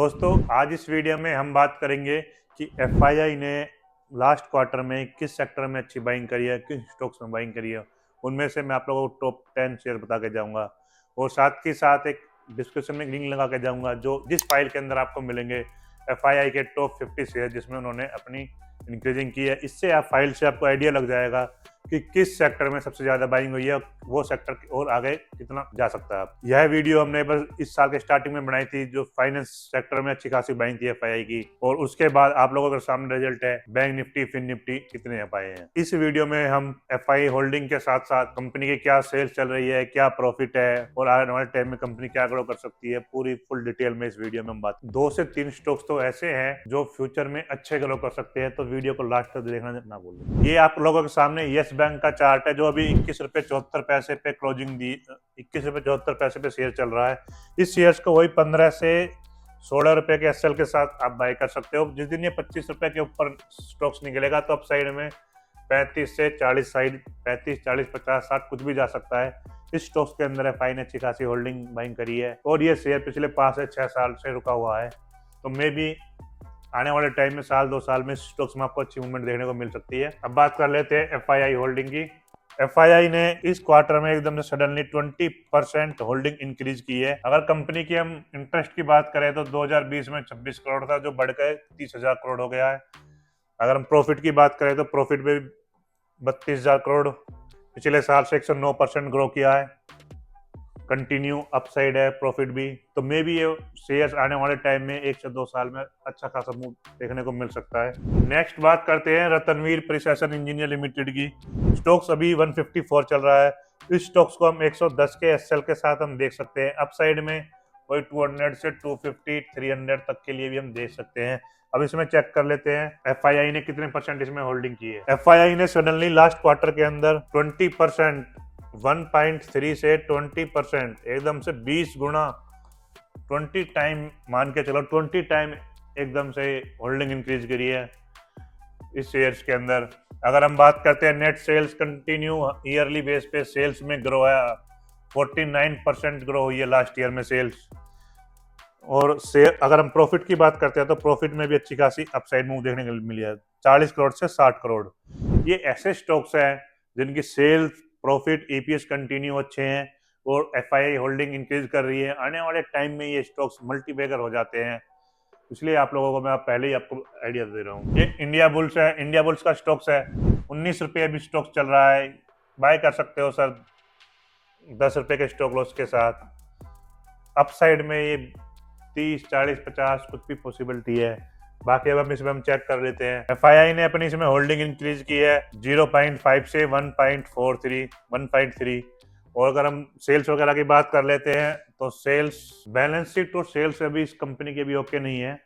दोस्तों, आज इस वीडियो में हम बात करेंगे कि एफआईआई ने लास्ट क्वार्टर में किस सेक्टर में अच्छी बाइंग करी है, किस स्टॉक्स में बाइंग करी है। उनमें से मैं आप लोगों को टॉप 10 शेयर बता के जाऊंगा और साथ ही साथ एक डिस्क्रिप्शन में लिंक लगा के जाऊंगा जो जिस फाइल के अंदर आपको मिलेंगे एफआईआई के टॉप 50 शेयर जिसमें उन्होंने अपनी इंक्रीजिंग की है। इससे आप फाइल से आपको आइडिया लग जाएगा कि किस सेक्टर में सबसे ज्यादा बाइंग हुई है, वो सेक्टर और आगे कितना जा सकता है। यह वीडियो हमने बस इस साल के स्टार्टिंग में बनाई थी जो फाइनेंस सेक्टर में अच्छी खासी बाइंग थी एफआईआई की, और उसके बाद आप लोगों के सामने रिजल्ट है बैंक निफ्टी फिन निफ्टी कितने एफआई हैं। इस वीडियो में हम एफआई होल्डिंग के साथ साथ कंपनी की क्या सेल्स चल रही है, क्या प्रॉफिट है और आने वाले टाइम में कंपनी क्या ग्रो कर सकती है, पूरी फुल डिटेल में इस वीडियो में हम बात। 2 से 3 स्टॉक्स तो ऐसे हैं जो फ्यूचर में अच्छे ग्रो कर सकते हैं, तो वीडियो को लास्ट तक देखना ना भूलें। ये आप लोगों के सामने यस बैंक का चार्ट है जो अभी 21 रुपए 74 पैसे पे क्लोजिंग दी, 21 रुपए 74 पैसे पे शेयर चल रहा है। इस शेयर्स को वही 15 से 16 रुपए के एसएल के साथ आप बाय कर सकते हो। जिस दिन ये 25 रुपए के ऊपर स्टॉक्स निकलेगा तो अप साइड में 35 से 40 साइड 35 40 50 60 कुछ भी जा सकता है। इस स्टॉक्स के अंदर एफआई ने अच्छी खासी होल्डिंग बाइंग करी है और ये शेयर पिछले 5 से 6 साल से रुका हुआ है, तो मे भी आने वाले टाइम में साल 2 साल में स्टॉक्स में आपको अच्छी मूवमेंट देखने को मिल सकती है। अब बात कर लेते हैं एफआईआई होल्डिंग की। एफआईआई ने इस क्वार्टर में एकदम से सडनली 20% होल्डिंग इंक्रीज की है। अगर कंपनी की हम इंटरेस्ट की बात करें तो 2020 में 26 करोड़ था जो बढ़कर 30,000 करोड़ हो गया है। अगर हम प्रॉफिट की बात करें तो प्रॉफिट भी 32,000 करोड़ पिछले साल से 109% ग्रो किया है। कंटिन्यू अपसाइड है प्रॉफिट भी, तो मे भी ये शेयर्स आने वाले टाइम में 1 से 2 साल में अच्छा खासा मूव देखने को मिल सकता है। नेक्स्ट बात करते हैं रतनवीर प्रिसिशन इंजीनियर लिमिटेड की। स्टॉक्स अभी 154 चल रहा है। इस स्टॉक्स को हम 110 के एसएल के साथ हम देख सकते हैं। अपसाइड में वही 200 से 250 300 तक के लिए भी हम देख सकते हैं। अब इसमें चेक कर लेते हैं एफआईआई ने कितने परसेंट इसमें होल्डिंग की है। एफआईआई ने सडनली लास्ट क्वार्टर के अंदर 20% 1.3 से 20% एकदम से 20 गुना 20 टाइम मान के चलो 20 टाइम एकदम से होल्डिंग इंक्रीज करी है इस शेयर्स के अंदर। अगर हम बात करते हैं net sales continue yearly base पे सेल्स में ग्रो है, 49% ग्रो हुई है लास्ट ईयर में सेल्स। और अगर हम प्रॉफिट की बात करते हैं तो प्रॉफिट में भी अच्छी खासी अपसाइड मूव देखने को मिली है, 40 करोड़ से 60 करोड़। ये ऐसे स्टॉक्स हैं जिनकी सेल्स प्रॉफिट ईपीएस कंटिन्यू अच्छे हैं और एफआईआई होल्डिंग इंक्रीज कर रही है। आने वाले टाइम में ये स्टॉक्स मल्टीबैगर हो जाते हैं, इसलिए आप लोगों को मैं पहले ही आपको आइडिया दे रहा हूँ। ये इंडिया बुल्स है, इंडिया बुल्स का स्टॉक्स है, 19 रुपये अभी स्टॉक्स चल रहा है। बाय कर सकते हो सर 10 रुपये के स्टॉक लॉस के साथ। अपसाइड में ये 30 40 50 कुछ भी पॉसिबिलिटी है। बाकी अब हम इसमें हम चेक कर लेते हैं। एफआईआई ने अपनी इसमें होल्डिंग इंक्रीज की है 0.5 से 1.43 1.3। और अगर हम सेल्स वगैरह की बात कर लेते हैं तो सेल्स बैलेंस शीट और सेल्स अभी इस कंपनी के भी ओके नहीं है।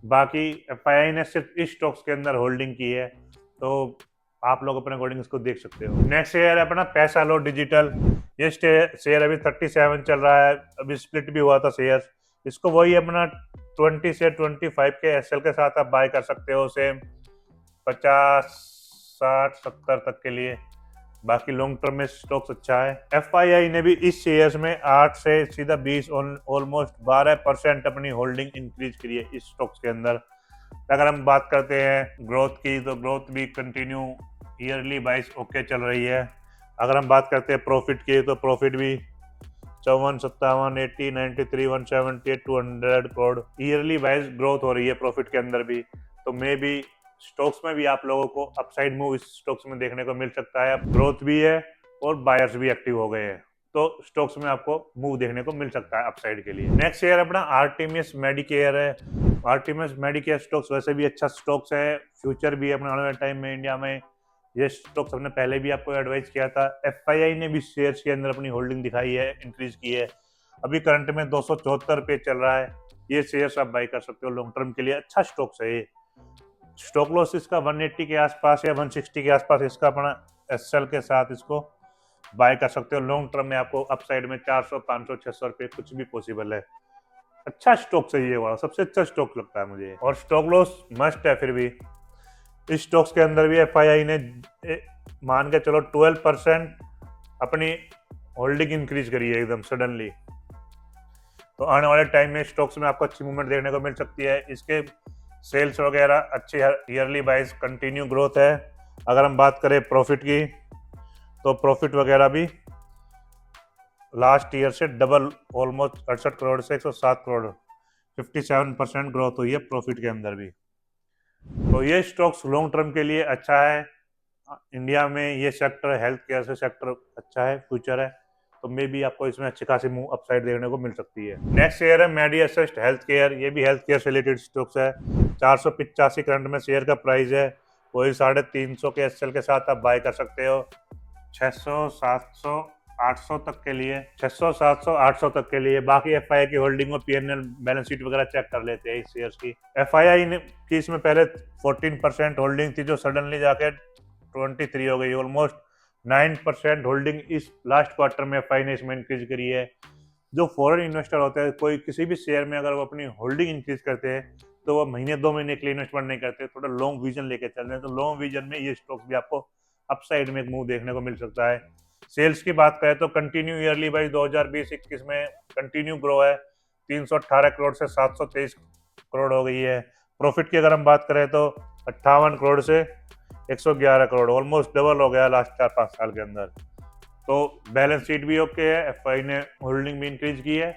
बाकी एफआईआई ने सिर्फ इस स्टॉक्स के अंदर होल्डिंग की है, तो आप लोग अपने अकॉर्डिंग इसको देख सकते हो। नेक्स्ट शेयर है अपना पैसा लो डिजिटल। ये शेयर अभी 37 चल रहा है, अभी स्प्लिट भी हुआ था शेयर। इसको वही अपना 20 से 25 के एसएल के साथ आप बाय कर सकते हो, सेम 50 60 70 तक के लिए। बाकी लॉन्ग टर्म में स्टॉक्स अच्छा है। एफआईआई ने भी इस शेयर्स में 8 से सीधा 20 ऑलमोस्ट 12% अपनी होल्डिंग इंक्रीज करी है इस स्टॉक्स के अंदर। अगर हम बात करते हैं ग्रोथ की तो ग्रोथ भी कंटिन्यू ईयरली वाइज ओके चल रही है। अगर हम बात करते हैं प्रॉफिट की तो प्रॉफिट भी 54 57 80 93 178 200 करोड़ ईयरली वाइज ग्रोथ हो रही है प्रॉफिट के अंदर भी। तो मे भी स्टॉक्स में भी आप लोगों को अपसाइड मूव इस स्टॉक्स में देखने को मिल सकता है। ग्रोथ भी है और बायर्स भी एक्टिव हो गए हैं, तो स्टॉक्स में आपको मूव देखने को मिल सकता है अपसाइड के लिए। नेक्स्ट शेयर अपना आर्टिमिस मेडिकेयर है। आर्टिमिस मेडिकेयर स्टॉक्स वैसे भी अच्छा स्टॉक्स है, फ्यूचर भी अपने आने वाले टाइम में इंडिया में ये स्टॉक्स हमने पहले भी आपको एडवाइस किया था। एफआईआई ने भी शेयर्स के अंदर अपनी होल्डिंग दिखाई है, इंक्रीज की है। अभी करंट में 274 पे चल रहा है। ये शेयर्स आप बाय कर सकते हो लॉन्ग टर्म के लिए, अच्छा स्टॉक्स है ये। स्टॉक लॉस इसका 180 के आसपास या 160 के आसपास इसका अपना एसएल के साथ इसको बाय कर सकते हो। लॉन्ग टर्म में आपको अपसाइड में 400 500 600 रुपये कुछ भी पॉसिबल है। अच्छा स्टॉक है ये वाला, सबसे अच्छा स्टॉक लगता है मुझे। और स्टॉक लॉस मस्ट है फिर भी। इस स्टॉक्स के अंदर भी एफआईआई ने मान के चलो 12% अपनी होल्डिंग इंक्रीज करी है एकदम सडनली। तो आने वाले टाइम में स्टॉक्स में आपको अच्छी मूवमेंट देखने को मिल सकती है। इसके सेल्स वगैरह अच्छी ईयरली वाइज कंटिन्यू ग्रोथ है। अगर हम बात करें प्रॉफिट की, तो प्रॉफिट वगैरह भी लास्ट ईयर से डबल, ऑलमोस्ट 68 करोड़ से 107 करोड़, 57% ग्रोथ हुई है प्रॉफिट के अंदर भी। तो ये स्टॉक्स लॉन्ग टर्म के लिए अच्छा है। इंडिया में ये सेक्टर, हेल्थ केयर से सेक्टर अच्छा है, फ्यूचर है, तो मे भी आपको इसमें अच्छी खासी मूव अपसाइड देखने को मिल सकती है। नेक्स्ट शेयर है मेडी असिस्ट हेल्थ केयर। ये भी हेल्थ केयर से रिलेटेड स्टॉक्स है। 485 करंट में शेयर का प्राइस है। वही 350 के एसएल के साथ आप बाय कर सकते हो। 600, 700, 800 तक के लिए, 600, 700, 800 तक के लिए। बाकी एफआईआई की होल्डिंग और पीएनएल बैलेंस शीट वगैरह चेक कर लेते हैं इस शेयर्स की। एफआईआई की इसमें पहले 14% होल्डिंग थी, जो सडनली जाके 23 हो गई। ऑलमोस्ट 9% होल्डिंग इस लास्ट क्वार्टर में एफआई ने इसमें इंक्रीज करी है। जो फॉरेन इन्वेस्टर होते हैं, कोई किसी भी शेयर में अगर वो अपनी होल्डिंग इंक्रीज करते हैं, तो वो महीने 2 महीने के लिए इन्वेस्टमेंट नहीं करते, थोड़ा लॉन्ग विजन लेके चल रहे हैं। तो लॉन्ग विजन में ये स्टॉक्स भी आपको अपसाइड में एक मूव देखने को मिल सकता है। सेल्स की बात करें तो कंटिन्यू ईयरली वाइज 2020-21 में कंटिन्यू ग्रो है। 318 करोड़ से 723 करोड़ हो गई है। प्रॉफिट की अगर हम बात करें तो 58 करोड़ से 111 करोड़, ऑलमोस्ट डबल हो गया लास्ट 4-5 साल के अंदर। तो बैलेंस शीट भी ओके है, एफआई ने होल्डिंग भी इंक्रीज की है।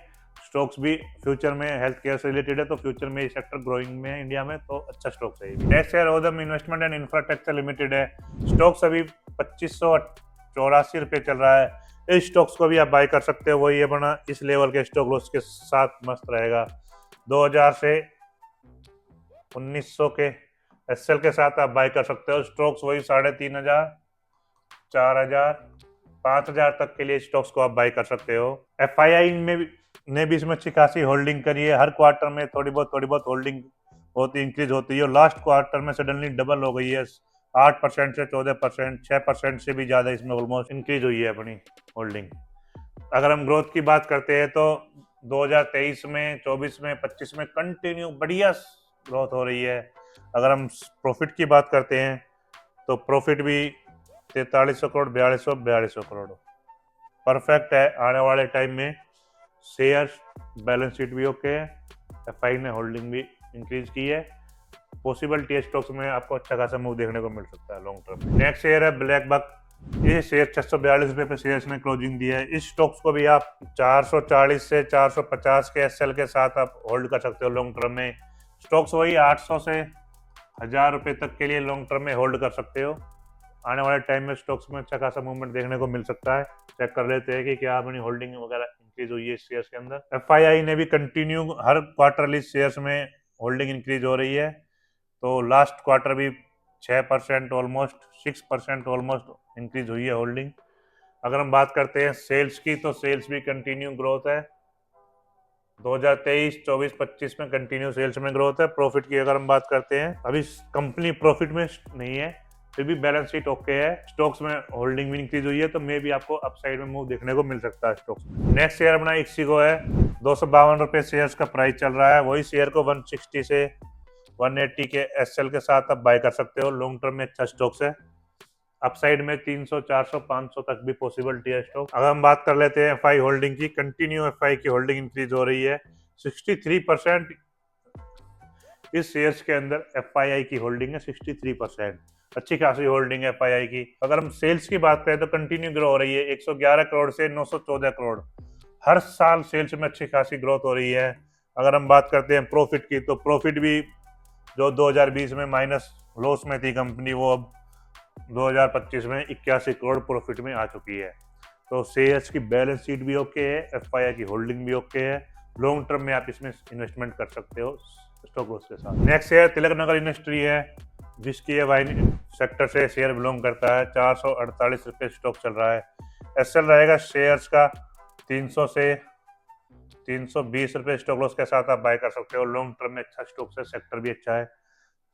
स्टॉक्स भी फ्यूचर में हेल्थ केयर से रिलेटेड है, तो फ्यूचर में ये सेक्टर ग्रोइंग में है इंडिया में, तो अच्छा स्टॉक्स है। नेक्स्ट शेयर ओदम इन्वेस्टमेंट एंड इंफ्रास्ट्रक्चर लिमिटेड है। स्टॉक्स अभी 2584 रुपये चल रहा है। इस स्टॉक्स को भी आप बाय कर सकते हो। वही अपना इस लेवल के स्टॉक लॉस के साथ मस्त रहेगा। 2000 से 1900 के एसएल के साथ आप बाय कर सकते हो। स्टॉक्स वही 3500, 4000, 5000 तक के लिए स्टॉक्स को आप बाय कर सकते हो। एफआईआई में ने भी इसमें अच्छी खासी होल्डिंग करी है। हर क्वार्टर में थोड़ी बहुत होल्डिंग होती, इंक्रीज होती है। और लास्ट क्वार्टर में सडनली डबल हो गई है। 8% से 14%, 6% से भी ज़्यादा इसमें ऑलमोस्ट इंक्रीज हुई है अपनी होल्डिंग। अगर हम ग्रोथ की बात करते हैं तो 2023 में, 24 में, 25 में कंटिन्यू बढ़िया ग्रोथ हो रही है। अगर हम प्रॉफिट की बात करते हैं तो प्रॉफिट भी 4300 करोड़, 4200 करोड़ परफेक्ट है आने वाले टाइम में। शेयर्स बैलेंस शीट भी ओके है। एफआई ने होल्डिंग भी इंक्रीज की है। पॉसिबिलिटी स्टॉक्स में आपको अच्छा खासा मूव देखने को मिल सकता है लॉन्ग टर्म में। नेक्स्ट शेयर है ब्लैक बक। ये शेयर 642 रुपये पे शेयर्स ने क्लोजिंग दी है। इस स्टॉक्स को भी आप 440 से 450 के एसएल के साथ आप होल्ड कर सकते हो लॉन्ग टर्म में। स्टॉक्स वही 800 से 1000 रुपये तक के लिए लॉन्ग टर्म में होल्ड कर सकते हो। आने वाले टाइम में स्टॉक्स में अच्छा खासा मूवमेंट देखने को मिल सकता है। चेक कर लेते हैं कि क्या अपनी होल्डिंग वगैरह इंक्रीज हुई है शेयर्स के अंदर। एफआईआई ने भी कंटिन्यू हर क्वार्टरली शेयर्स में होल्डिंग इंक्रीज हो रही है। तो लास्ट क्वार्टर भी 6%, ऑलमोस्ट 6% ऑलमोस्ट इंक्रीज हुई है होल्डिंग। अगर हम बात करते हैं सेल्स की, तो सेल्स भी कंटिन्यू ग्रोथ है। 2023, 24, 25 में कंटिन्यू सेल्स में ग्रोथ है। प्रॉफिट की अगर हम बात करते हैं, अभी कंपनी प्रॉफिट में नहीं है, फिर भी बैलेंस शीट ओके है। स्टॉक्स में होल्डिंग भी इंक्रीज हुई है, तो मे भी आपको अपसाइड में मूव देखने को मिल सकता है स्टॉक्स में। नेक्स्ट शेयर अपना इक्सिगो है। 252 रुपये शेयर्स का प्राइस चल रहा है। वही शेयर को 160 से 180 के एसएल के साथ आप बाय कर सकते हो। लॉन्ग टर्म में अच्छा स्टॉक्स है। अपसाइड में 300, 400, 500 तक भी पॉसिबिलिटी है स्टॉक। अगर हम बात कर लेते हैं एफआई होल्डिंग की, कंटिन्यू एफआई की होल्डिंग इंक्रीज हो रही है। 63% इस शेयर्स के अंदर एफआईआई की होल्डिंग है। 63% अच्छी खासी होल्डिंग है एफआईआई की। अगर हम सेल्स की बात करें तो कंटिन्यू ग्रो हो रही है। 111 करोड़ से 914 करोड़, हर साल सेल्स में अच्छी खासी ग्रोथ हो रही है। अगर हम बात करते हैं प्रॉफिट की, तो प्रॉफिट भी जो 2020 में माइनस लॉस में थी कंपनी, वो अब 2025 में 81 करोड़ प्रॉफिट में आ चुकी है। तो शेयर्स की बैलेंस शीट भी ओके है, एफआईआई की होल्डिंग भी ओके है। लॉन्ग टर्म में आप इसमें इन्वेस्टमेंट कर सकते हो स्टॉक लॉस के साथ। Next share Tilak Nagar industry है, जिसकी ये वाइन सेक्टर से शेयर बिलोंग करता है। 448 रुपये स्टॉक चल रहा है। एसएल रहेगा शेयर्स का 300 से 320 रुपये स्टॉक लॉस के साथ आप बाय कर सकते हो। लॉन्ग टर्म में अच्छा स्टॉक है, सेक्टर भी अच्छा है।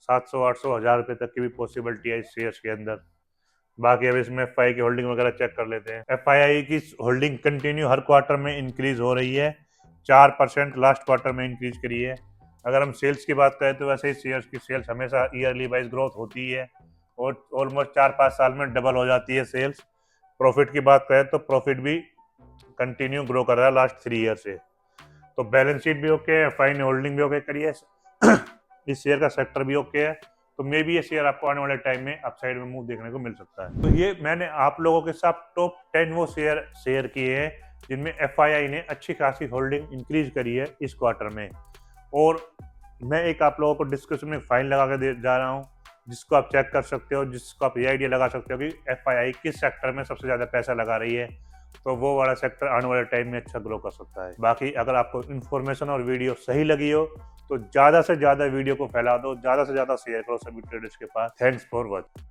700, 800, 1000 रुपये तक की भी पॉसिबिलिटी है इस शेयर्स के अंदर। बाकी अब इसमें एफआई की होल्डिंग वगैरह चेक कर लेते हैं। एफआईआई की होल्डिंग कंटिन्यू हर क्वार्टर में इंक्रीज हो रही है। 4% लास्ट क्वार्टर में इंक्रीज करी है। अगर हम सेल्स की बात करें तो वैसे ही शेयर्स की सेल्स हमेशा ईयरली वाइज ग्रोथ होती है और ऑलमोस्ट 4-5 साल में डबल हो जाती है सेल्स। प्रॉफिट की बात करें तो प्रॉफिट भी कंटिन्यू ग्रो कर रहा है लास्ट 3 ईयर से। तो बैलेंस शीट भी ओके है, एफआई ने होल्डिंग भी ओके करी है, इस शेयर का सेक्टर भी ओके है, तो मे भी ये शेयर आपको आने वाले टाइम में अपसाइड में मूव देखने को मिल सकता है। तो ये मैंने आप लोगों के साथ टॉप 10 वो शेयर किए हैं जिनमें एफआईआई ने अच्छी खासी होल्डिंग इंक्रीज करी है इस क्वार्टर में। और मैं एक आप लोगों को डिस्क्रिप्शन में फाइल लगा के जा रहा हूँ, जिसको आप चेक कर सकते हो, जिसको आप ये आइडिया लगा सकते हो कि एफआईआई किस सेक्टर में सबसे ज़्यादा पैसा लगा रही है, तो वो वाला सेक्टर आने वाले टाइम में अच्छा ग्रो कर सकता है। बाकी अगर आपको इन्फॉर्मेशन और वीडियो सही लगी हो तो ज़्यादा से ज़्यादा वीडियो को फैला दो, ज़्यादा से ज़्यादा शेयर करो सभी ट्रेडर्स के पास। Thanks for watching.